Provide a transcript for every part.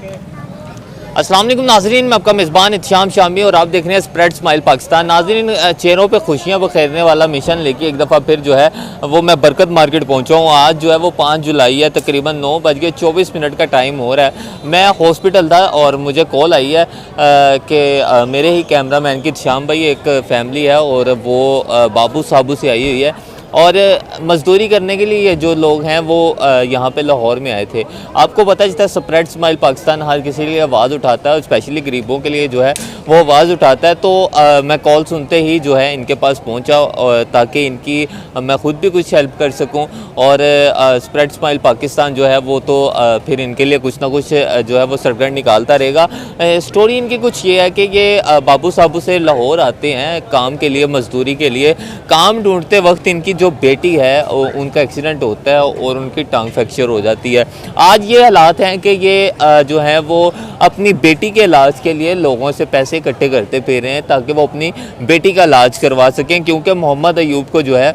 अस्सलाम वालेकुम नाज़रीन, मैं आपका मेज़बान इत्शाम शामी और आप देख रहे हैं स्प्रेड स्माइल पाकिस्तान। नाज़रीन, चेहरों पे खुशियाँ बखेरने वाला मिशन लेके एक दफ़ा फिर जो है वो मैं बरकत मार्केट पहुंचा हूँ। आज जो है वो 5 जुलाई है, तकरीबन 9:24 का टाइम हो रहा है। मैं हॉस्पिटल था और मुझे कॉल आई है कि मेरे ही कैमरा मैन की इत्शाम भाई एक फ़ैमिली है और वो बाबू साबू से आई हुई है और मज़दूरी करने के लिए जो लोग हैं वो यहाँ पे लाहौर में आए थे। आपको पता चलता है स्प्रेड स्माइल पाकिस्तान हर किसी के लिए आवाज़ उठाता है और स्पेशली गरीबों के लिए जो है वो आवाज़ उठाता है। तो मैं कॉल सुनते ही जो है इनके पास पहुँचा ताकि इनकी मैं ख़ुद भी कुछ हेल्प कर सकूँ और स्प्रेड स्माइल पाकिस्तान जो है वो तो फिर इनके लिए कुछ ना कुछ जो है वो सरगर्द निकालता रहेगा। स्टोरी इनकी कुछ ये है कि ये बाबू साबू से लाहौर आते हैं काम के लिए, मज़दूरी के लिए। काम ढूंढते वक्त इनकी जो बेटी है उनका एक्सीडेंट होता है और उनकी टांग फ्रैक्चर हो जाती है। आज ये हालात हैं कि ये जो है वो अपनी बेटी के इलाज के लिए लोगों से पैसे इकट्ठे करते फिर रहे हैं ताकि वो अपनी बेटी का इलाज करवा सकें, क्योंकि मोहम्मद अयूब को जो है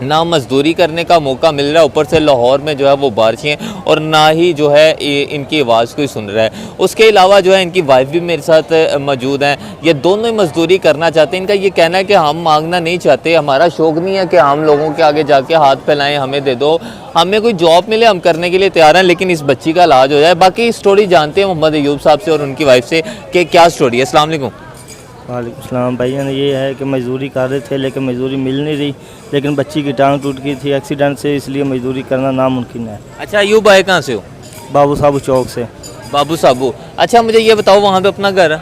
ना मज़दूरी करने का मौका मिल रहा है, ऊपर से लाहौर में जो है वो बारिशें और ना ही जो है इनकी आवाज़ कोई सुन रहा है। उसके अलावा जो है इनकी वाइफ भी मेरे साथ मौजूद हैं। ये दोनों ही मज़दूरी करना चाहते हैं। इनका ये कहना है कि हम मांगना नहीं चाहते, हमारा शौक़ नहीं है कि हम लोगों के आगे जाके हाथ फैलाएं, हमें दे दो, हमें कोई जॉब मिले हम करने के लिए तैयार हैं, लेकिन इस बच्ची का इलाज हो जाए। बाकी स्टोरी जानते हैं मोहम्मद अयूब साहब से और उनकी वाइफ से कि क्या स्टोरी है। अस्सलाम वालेकुम। वालेकुम सलाम। भाईजान ये है कि मज़दूरी कर रहे थे लेकिन मज़दूरी मिल नहीं रही, लेकिन बच्ची की टांग टूट गई थी एक्सीडेंट से, इसलिए मज़दूरी करना नामुमकिन है। अच्छा, अयूब आए कहाँ से हो? बाबू साबू चौक से। बाबू साबू, अच्छा मुझे ये बताओ वहाँ पे अपना घर है?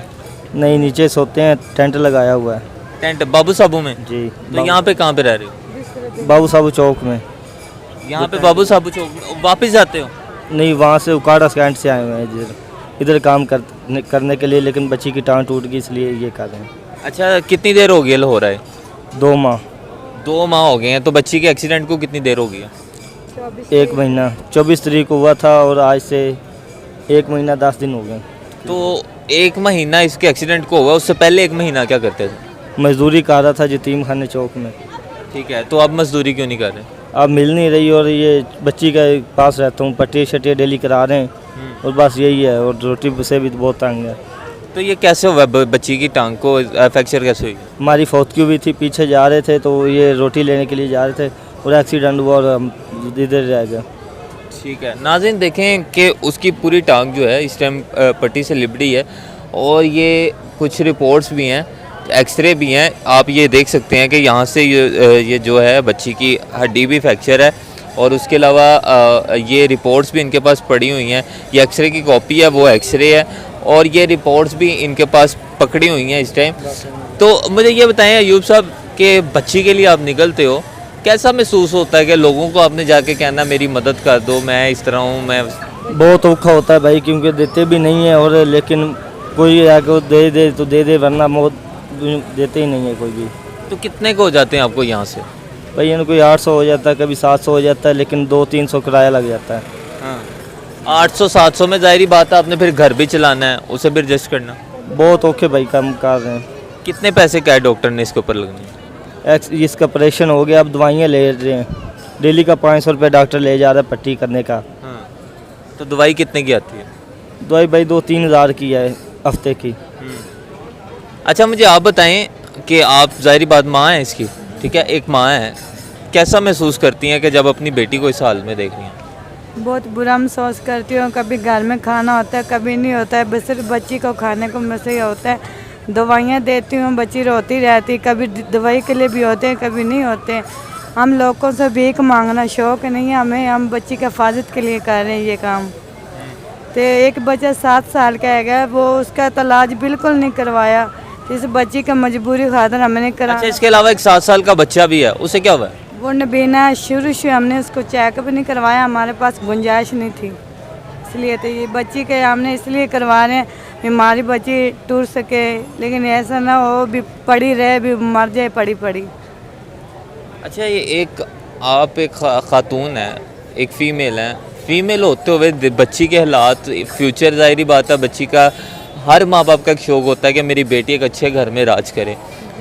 नहीं, नीचे सोते हैं, टेंट लगाया हुआ है। टेंट बाबू साबू में जी। तो यहाँ पे कहाँ पे रह रहे हो? बाबू साबू चौक में। यहाँ पे बाबू साबू चौक में वापस जाते हो? नहीं, वहाँ से उकाड़ा स्टैंड से आए हुए हैं इधर काम करने के लिए, लेकिन बच्ची की टांग टूट गई इसलिए ये कर रहे हैं। अच्छा, कितनी देर हो गई हो रहा है? 2 माह। 2 माह हो गए हैं। तो बच्ची के एक्सीडेंट को कितनी देर हो गई है? 1 महीना। 24 तारीख को हुआ था और आज से 1 महीना 10 दिन हो गए। तो 1 महीना इसके एक्सीडेंट को हुआ, उससे पहले 1 महीना क्या करते थे? मज़दूरी कर रहा था यतीम खाने चौक में। ठीक है, तो अब मज़दूरी क्यों नहीं कर रहे? अब मिल नहीं रही और ये बच्ची के पास रहता हूँ, पट्टी शट्टी डेली करा रहे हैं और बस यही है, और रोटी से भी बहुत तंग है। तो ये कैसे हुआ बच्ची की टांग को फ्रैक्चर कैसे हुई? हमारी फौतकी भी थी, पीछे जा रहे थे तो ये रोटी लेने के लिए जा रहे थे और एक्सीडेंट हुआ और हम इधर रह गए। ठीक है नाज़रीन, देखें कि उसकी पूरी टांग जो है इस टाइम पट्टी से लिबड़ी है और ये कुछ रिपोर्ट्स भी हैं, एक्सरे भी हैं। आप ये देख सकते हैं कि यहाँ से ये जो है बच्ची की हड्डी भी फ्रैक्चर है और उसके अलावा ये रिपोर्ट्स भी इनके पास पड़ी हुई हैं। ये एक्सरे की कॉपी है, वो एक्सरे है और ये रिपोर्ट्स भी इनके पास पकड़ी हुई हैं इस टाइम। तो मुझे ये बताएं अयूब साहब कि बच्ची के लिए आप निकलते हो, कैसा महसूस होता है कि लोगों को आपने जाके कहना मेरी मदद कर दो, मैं इस तरह हूँ? मैं बहुत औखा होता है भाई, क्योंकि देते भी नहीं है और लेकिन कोई आके दे दे तो दे दे, वरना बहुत देते ही नहीं है कोई भी। तो कितने को हो जाते हैं आपको यहाँ से? भाई इनको कोई 800 हो जाता है, कभी 700 हो जाता है, लेकिन 200-300 किराया लग जाता है। हाँ, 800-700 में जाहिर बात है आपने फिर घर भी चलाना है, उसे भी एडजस्ट करना। बहुत औखे भाई काम कर रहे हैं। कितने पैसे क्या है डॉक्टर ने इसके ऊपर लगने? इसका ऑपरेशन हो गया, अब दवाइयाँ ले रहे हैं, डेली का 500 रुपये डॉक्टर ले जा रहा है पट्टी करने का। हाँ, तो दवाई कितने की आती है? दवाई भाई 2-3 हज़ार की है हफ्ते की। अच्छा मुझे आप बताएं कि आप ज़ाहिर बात माँ हैं इसकी, ठीक है, एक माँ है, कैसा महसूस करती हैं कि जब अपनी बेटी को इस हाल में देख रही हैं? बहुत बुरा महसूस करती हूँ। कभी घर में खाना होता है, कभी नहीं होता है, बस सिर्फ बच्ची को खाने को मुझसे ही होता है। दवाइयाँ देती हूँ, बच्ची रोती रहती, कभी दवाई के लिए भी होते हैं, कभी नहीं होते। हम लोगों से भीख मांगना शौक़ नहीं है हमें, हम बच्ची की हिफाजत के लिए कर रहे हैं ये काम। तो एक बच्चा 7 साल का है, वो उसका तो इलाज बिल्कुल नहीं करवाया, इस बच्ची का मजबूरी खातर हमने करा। अच्छा, इसके अलावा एक 7 साल का बच्चा भी है, उसे क्या हुआ है? वो नबीना शुरू से हमने उसको चेकअप नहीं करवाया, हमारे पास गुंजाइश नहीं थी, इसलिए तो ये बच्ची के हमने इसलिए करवा रहे हैं हमारी बच्ची टूट सके, लेकिन ऐसा ना हो भी पड़ी रहे, भी मर जाए पड़ी पड़ी। अच्छा, ये एक आप एक खातून है, एक फ़ीमेल है, फ़ीमेल होते हुए बच्ची के हालात, फ्यूचर ज़ाहिर बात है बच्ची का, हर माँ बाप का एक शौक़ होता है कि मेरी बेटी एक अच्छे घर में राज करे।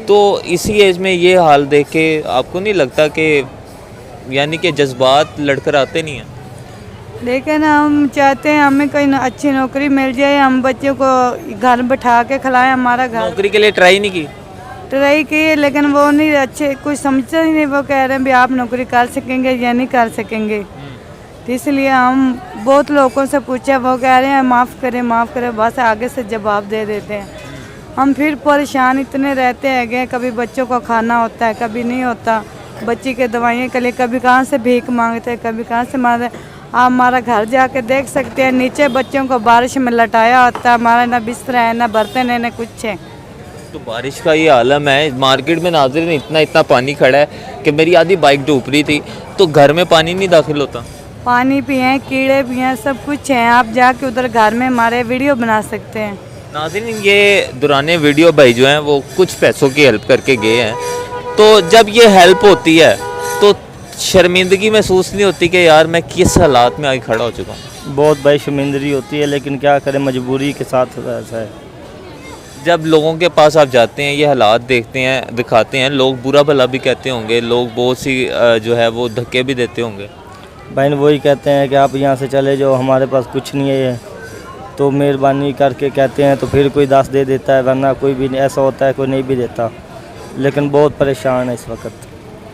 तो इसी एज में ये हाल देख के आपको नहीं लगता कि यानी कि जज्बात लड़कर आते नहीं हैं? लेकिन हम चाहते हैं हमें कोई अच्छी नौकरी मिल जाए, हम बच्चों को घर बैठा के खिलाएं। हमारा घर नौकरी के लिए ट्राई नहीं की? ट्राई किए लेकिन वो नहीं अच्छे, कुछ समझते ही नहीं। वो कह रहे हैं भी आप नौकरी कर सकेंगे या नहीं कर सकेंगे। तो इसलिए हम बहुत लोगों से पूछा, वो कह रहे हैं माफ़ करें, बस आगे से जवाब दे देते हैं। हम फिर परेशान इतने रहते हैं, कभी बच्चों को खाना होता है, कभी नहीं होता। बच्ची के दवाइयाँ के लिए कभी कहाँ से भीख मांगते हैं, कभी कहाँ से मांगते हैं। आप हमारा घर जाके देख सकते हैं, नीचे बच्चों को बारिश में लटाया होता है। हमारा ना बिस्तर है, ना बर्तन है, ना कुछ है। तो बारिश का ये आलम है मार्केट में नाज़रीन, इतना पानी खड़ा है कि मेरी आधी बाइक डूब रही थी, तो घर में पानी नहीं दाखिल होता। पानी भी हैं, कीड़े भी हैं, सब कुछ है। आप जाके उधर घर में हमारे वीडियो बना सकते हैं। नाज़रीन, ये दुराने वीडियो भाई जो हैं वो कुछ पैसों की हेल्प करके गए हैं, तो जब ये हेल्प होती है तो शर्मिंदगी महसूस नहीं होती कि यार मैं किस हालात में आगे खड़ा हो चुका हूँ? बहुत बड़ी शर्मिंदगी होती है, लेकिन क्या करें, मजबूरी के साथ ऐसा है। जब लोगों के पास आप जाते हैं, ये हालात देखते हैं, दिखाते हैं, लोग बुरा भला भी कहते होंगे, लोग बहुत सी जो है वो धक्के भी देते होंगे। बहन वही कहते हैं कि आप यहाँ से चले जाओ, हमारे पास कुछ नहीं है, तो मेहरबानी करके कहते हैं, तो फिर कोई 10 दे देता है, वरना कोई भी नहीं, ऐसा होता है कोई नहीं भी देता। लेकिन बहुत परेशान है इस वक्त।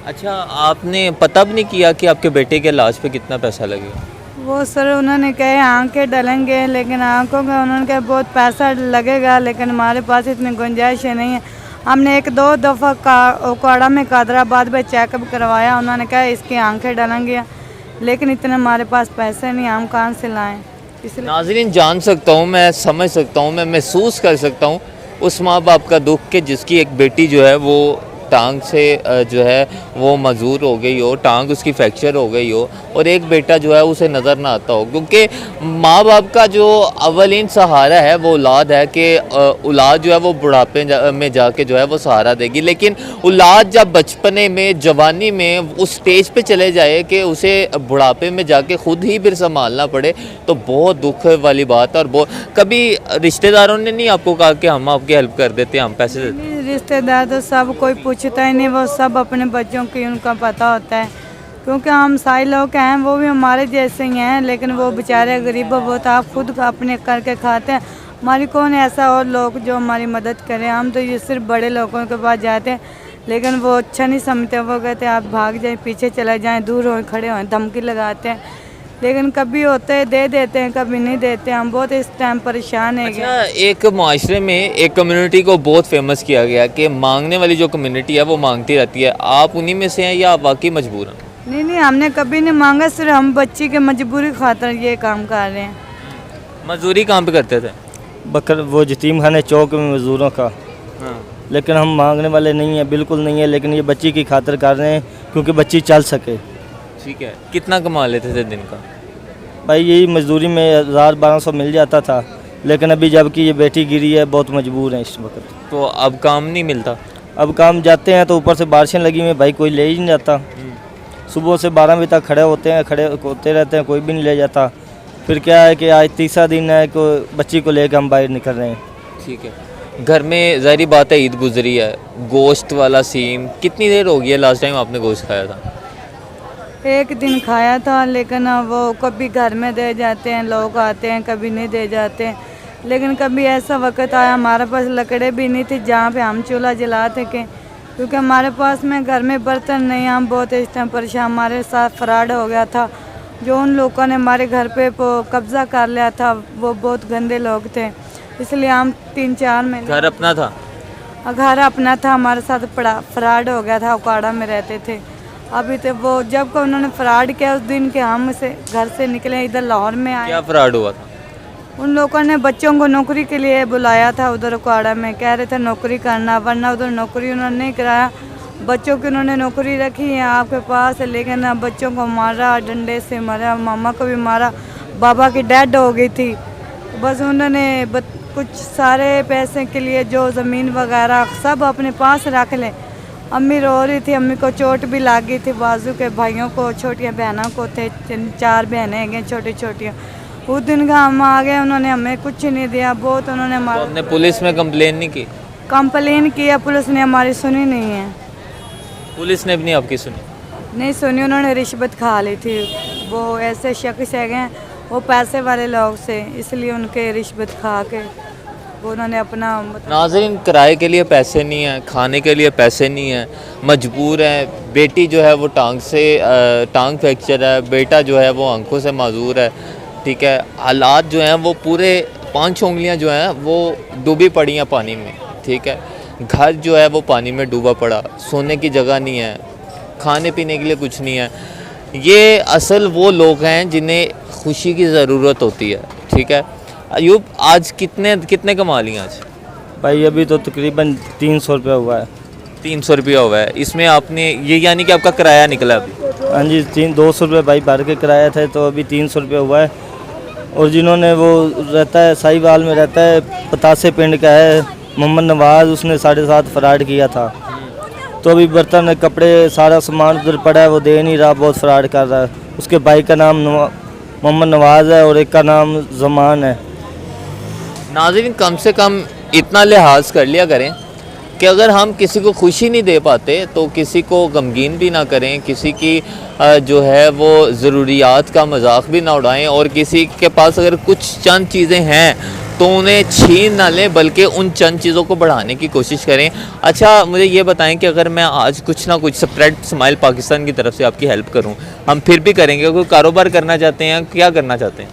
अच्छा, आपने पता भी नहीं किया कि आपके बेटे के इलाज पे कितना पैसा लगेगा? वो सर उन्होंने कहे आंखें डलेंगे, लेकिन आंखों का उन्होंने कहा बहुत पैसा लगेगा, लेकिन हमारे पास इतनी गुंजाइश नहीं है। हमने 1-2 दफ़ा ओकाड़ा में कादराबाद में चेकअप करवाया, उन्होंने कहा इसकी आंखें डलेंगी, लेकिन इतने हमारे पास पैसे नहीं, हम कहाँ से लाएं। इसलिए नाज़रीन, जान सकता हूँ, मैं समझ सकता हूँ, मैं महसूस कर सकता हूँ उस माँ बाप का दुख के जिसकी एक बेटी जो है वो टांग से जो है वो मजबूर हो गई हो, टांग उसकी फ्रैक्चर हो गई हो, और एक बेटा जो है उसे नज़र ना आता हो। क्योंकि माँ बाप का जो अवलीन सहारा है वो औलाद है कि औलाद जो है वो बुढ़ापे में जाके जो है वो सहारा देगी। लेकिन औलाद जब बचपने में, जवानी में उस स्टेज पे चले जाए कि उसे बुढ़ापे में जाके खुद ही फिर संभालना पड़े, तो बहुत दुख वाली बात है। और बहुत कभी रिश्तेदारों ने नहीं आपको कहा कि हम आपकी हेल्प कर देते हैं, हम पैसे देते हैं? रिश्तेदार तो सब कोई पूछता ही नहीं, वो सब अपने बच्चों की उनका पता होता है। क्योंकि हम सारे लोग हैं, वो भी हमारे जैसे ही हैं, लेकिन वो बेचारे गरीब, वो तो आप खुद अपने करके खाते हैं। हमारी कौन ऐसा और लोग जो हमारी मदद करें। हम तो ये सिर्फ बड़े लोगों के पास जाते हैं, लेकिन वो अच्छा नहीं समझते। वो कहते हैं आप भाग जाएं, पीछे चले जाएं, दूर हो खड़े हों, धमकी लगाते हैं। लेकिन कभी होते हैं दे देते हैं, कभी नहीं देते। हम बहुत इस टाइम परेशान हैं। अच्छा, एक माशरे में एक कम्युनिटी को बहुत फेमस किया गया कि मांगने वाली जो कम्युनिटी है वो मांगती रहती है। आप उन्हीं में से हैं या आप वाकई मजबूर हैं? नहीं, हमने कभी नहीं मांगा, सिर्फ हम बच्ची के मजबूरी खातर ये काम कर रहे हैं। मजदूरी कहाँ पे करते थे? बकर वो यतीम खाने चौक में मजदूरों का। हाँ। लेकिन हम मांगने वाले नहीं हैं, बिल्कुल नहीं है, लेकिन ये बच्ची की खातिर कर रहे हैं क्योंकि बच्ची चल सके। ठीक है, कितना कमा लेते थे दिन का? भाई यही मजदूरी में 1000-1200 मिल जाता था, लेकिन अभी जबकि ये बेटी गिरी है, बहुत मजबूर हैं इस वक्त। तो अब काम नहीं मिलता? अब काम जाते हैं तो ऊपर से बारिशें लगी हुई, भाई कोई ले ही नहीं जाता। सुबह से 12 बजे तक खड़े होते रहते हैं, कोई भी नहीं ले जाता। फिर क्या है कि आज तीसरा दिन है कि बच्ची को लेकर हम बाहर निकल रहे हैं। ठीक है, घर में ज़ाहिर बात है ईद गुजरी है, गोश्त वाला सीन कितनी देर हो गई है लास्ट टाइम आपने गोश्त खाया था? 1 दिन खाया था, लेकिन वो कभी घर में दे जाते हैं, लोग आते हैं, कभी नहीं दे जाते। लेकिन कभी ऐसा वक्त आया हमारे पास लकड़े भी नहीं थे जहाँ पे हम चूल्हा जला सकें, क्योंकि हमारे पास में घर में बर्तन नहीं। हम बहुत इस टाइम परेशान, हमारे साथ फ्रॉड हो गया था। जो उन लोगों ने हमारे घर पे कब्ज़ा कर लिया था, वो बहुत गंदे लोग थे, इसलिए हम 3-4 महीने। घर अपना था? घर अपना था, हमारे साथ फ्रॉड हो गया था, ओकाड़ा में रहते थे। अभी तो वो जब को उन्होंने फ्रॉड किया उस दिन के हम से घर से निकले, इधर लाहौर में आए। क्या फ्रॉड हुआ था? उन लोगों ने बच्चों को नौकरी के लिए बुलाया था उधर ओकाड़ा में, कह रहे थे नौकरी करना, वरना उधर नौकरी उन्होंने नहीं कराया। बच्चों की उन्होंने नौकरी रखी है आपके पास, लेकिन बच्चों को मारा, डंडे से मारा, मामा को भी मारा, बाबा की डेड हो गई थी। बस उन्होंने कुछ सारे पैसे के लिए जो ज़मीन वगैरह सब अपने पास रख लें। अम्मी रो रही थी, अम्मी को चोट भी लग गई थी, बाजू के भाइयों को, छोटियाँ बहनों को थे, 4 बहनें हैं छोटी छोटियाँ। उस दिन का हम आ गए, उन्होंने हमें कुछ नहीं दिया, बहुत उन्होंने तो आपने पुलिस में कंप्लेन नहीं की? कंप्लेन किया, पुलिस ने हमारी सुनी नहीं है। पुलिस ने भी नहीं आपकी सुनी? नहीं सुनी, उन्होंने रिश्वत खा ली थी। वो ऐसे शख्स है वो पैसे वाले लोग से, इसलिए उनके रिश्वत खा के वो उन्होंने अपना नाज़रीन, किराए के लिए पैसे नहीं है, खाने के लिए पैसे नहीं है, मजबूर है। बेटी जो है वो टांग फ्रैक्चर है, बेटा जो है वो आंखों से माजूर है। ठीक है, हालात जो हैं वो पूरे 5 उंगलियां जो हैं वो डूबी पड़ी हैं पानी में। ठीक है, घर जो है वो पानी में डूबा पड़ा, सोने की जगह नहीं है, खाने पीने के लिए कुछ नहीं है। ये असल वो लोग हैं जिन्हें खुशी की ज़रूरत होती है। ठीक है अयूब, आज कितने कमा लिए आज? भाई अभी तो तकरीबन 300 रुपया हुआ है। 300 रुपया हुआ है। इसमें आपने ये यानी कि आपका किराया निकला अभी? हाँ जी, 200 रुपये भाई भर के किराया था, तो अभी 300 रुपये हुआ है। और जिन्होंने वो रहता है साहिवाल में रहता है, पतासे पिंड का है, मोहम्मद नवाज़, उसने 7.5 फ्रॉड किया था। तो अभी बर्तन कपड़े सारा सामान उधर पड़ा है, वो दे नहीं रहा, बहुत फ्रॉड कर रहा है। उसके भाई का नाम मोहम्मद नवाज़ है और एक का नाम जमान है। नाज़रीन, कम से कम इतना लिहाज कर लिया करें कि अगर हम किसी को खुशी नहीं दे पाते तो किसी को गमगीन भी ना करें, किसी की जो है वो ज़रूरियात का मजाक भी ना उड़ाएं, और किसी के पास अगर कुछ चंद चीज़ें हैं तो उन्हें छीन ना लें, बल्कि उन चंद चीज़ों को बढ़ाने की कोशिश करें। अच्छा, मुझे ये बताएं कि अगर मैं आज कुछ ना कुछ स्प्रेड स्माइल पाकिस्तान की तरफ से आपकी हेल्प करूं, हम फिर भी करेंगे। कोई कारोबार करना चाहते हैं, क्या करना चाहते हैं?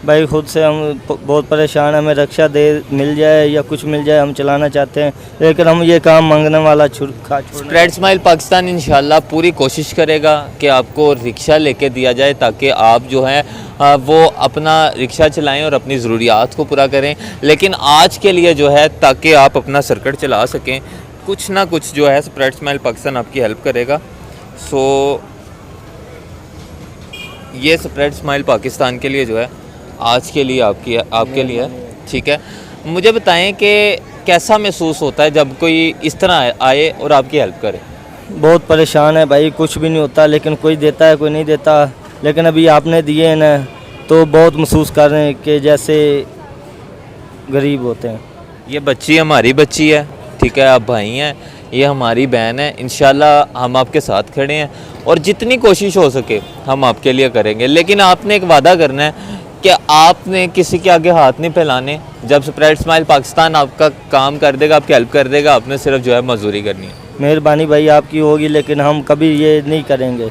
भाई खुद से हम बहुत परेशान हैं, हमें रक्षा मिल जाए या कुछ मिल जाए, हम चलाना चाहते हैं, लेकिन हम ये काम मांगने वाला स्प्रेड स्माइल पाकिस्तान इंशाल्लाह पूरी कोशिश करेगा कि आपको रिक्शा लेके दिया जाए, ताकि आप जो है वो अपना रिक्शा चलाएं और अपनी ज़रूरियात को पूरा करें। लेकिन आज के लिए जो है, ताकि आप अपना सर्किट चला सकें, कुछ ना कुछ जो है स्प्रेड स्माइल पाकिस्तान आपकी हेल्प करेगा। सो ये स्प्रेड स्माइल पाकिस्तान के लिए जो है आज के लिए आपके लिए। ठीक है, मुझे बताएं कि कैसा महसूस होता है जब कोई इस तरह आए और आपकी हेल्प करे? बहुत परेशान है भाई, कुछ भी नहीं होता, लेकिन कोई देता है कोई नहीं देता। लेकिन अभी आपने दिए हैं ना, तो बहुत महसूस कर रहे हैं कि जैसे गरीब होते हैं। ये बच्ची हमारी बच्ची है, ठीक है, आप भाई हैं, ये हमारी बहन है। इंशाल्लाह हम आपके साथ खड़े हैं और जितनी कोशिश हो सके हम आपके लिए करेंगे। लेकिन आपने एक वादा करना है कि आपने किसी के आगे हाथ नहीं फैलाने। जब स्प्रेड स्माइल पाकिस्तान आपका काम कर देगा, आपकी हेल्प कर देगा, आपने सिर्फ जो है मजदूरी करनी है। मेहरबानी भाई आपकी होगी, लेकिन हम कभी ये नहीं करेंगे,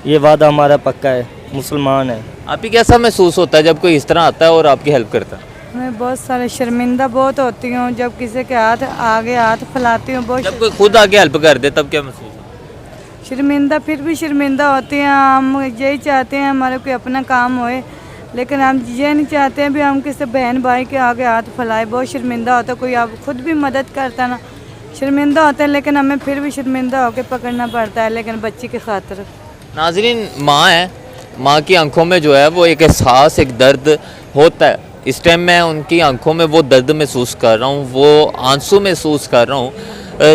ये वादा हमारा पक्का है। मुसलमान है। आप ही कैसा महसूस होता है जब कोई इस तरह आता है और आपकी हेल्प करता है? मैं बहुत सारे शर्मिंदा बहुत होती हूँ जब किसी के आगे हाथ फैलाती हूँ। बहुत जब कोई खुद आके हेल्प कर दे तब क्या महसूस होता है? शर्मिंदा, फिर भी शर्मिंदा होती हैं। हम यही चाहते हैं हमारा कोई अपना काम होए, लेकिन हम ये नहीं चाहते हैं भी हम किसी बहन भाई के आगे हाथ फैलाए। बहुत शर्मिंदा होता है, कोई आप खुद भी मदद करता ना, शर्मिंदा होता है, लेकिन हमें फिर भी शर्मिंदा होकर पकड़ना पड़ता है, लेकिन बच्ची की खातिर। नाज़रीन, माँ है, माँ की आंखों में जो है वो एक एहसास, एक दर्द होता है। इस टाइम मैं उनकी आंखों में वो दर्द महसूस कर रहा हूँ, वो आंसू महसूस कर रहा हूँ,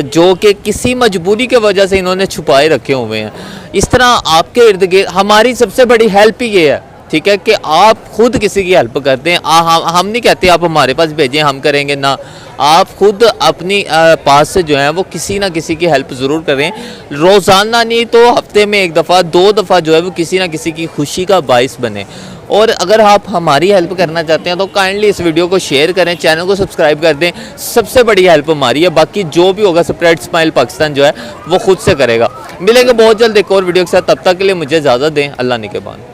जो कि किसी मजबूरी के वजह से इन्होंने छुपाए रखे हुए हैं। इस तरह आपके इर्द गिर्द हमारी सबसे बड़ी हेल्प ही ये है, ठीक है, कि आप खुद किसी की हेल्प करते हैं। हम नहीं कहते आप हमारे पास भेजें, हम करेंगे ना। आप खुद अपनी पास से जो है वो किसी ना किसी की हेल्प ज़रूर करें। रोज़ाना नहीं तो हफ्ते में 1 दफ़ा 2 दफ़ा जो है वो किसी ना किसी की खुशी का बाइस बने। और अगर आप हमारी हेल्प करना चाहते हैं तो काइंडली इस वीडियो को शेयर करें, चैनल को सब्सक्राइब कर दें। सबसे बड़ी हेल्प हमारी है, बाकी जो भी होगा स्प्रेड स्माइल पाकिस्तान जो है वो खुद से करेगा। मिलेंगे बहुत जल्द एक और वीडियो के साथ, तब तक के लिए मुझे इजाज़त दें। अल्लाह निगहबान।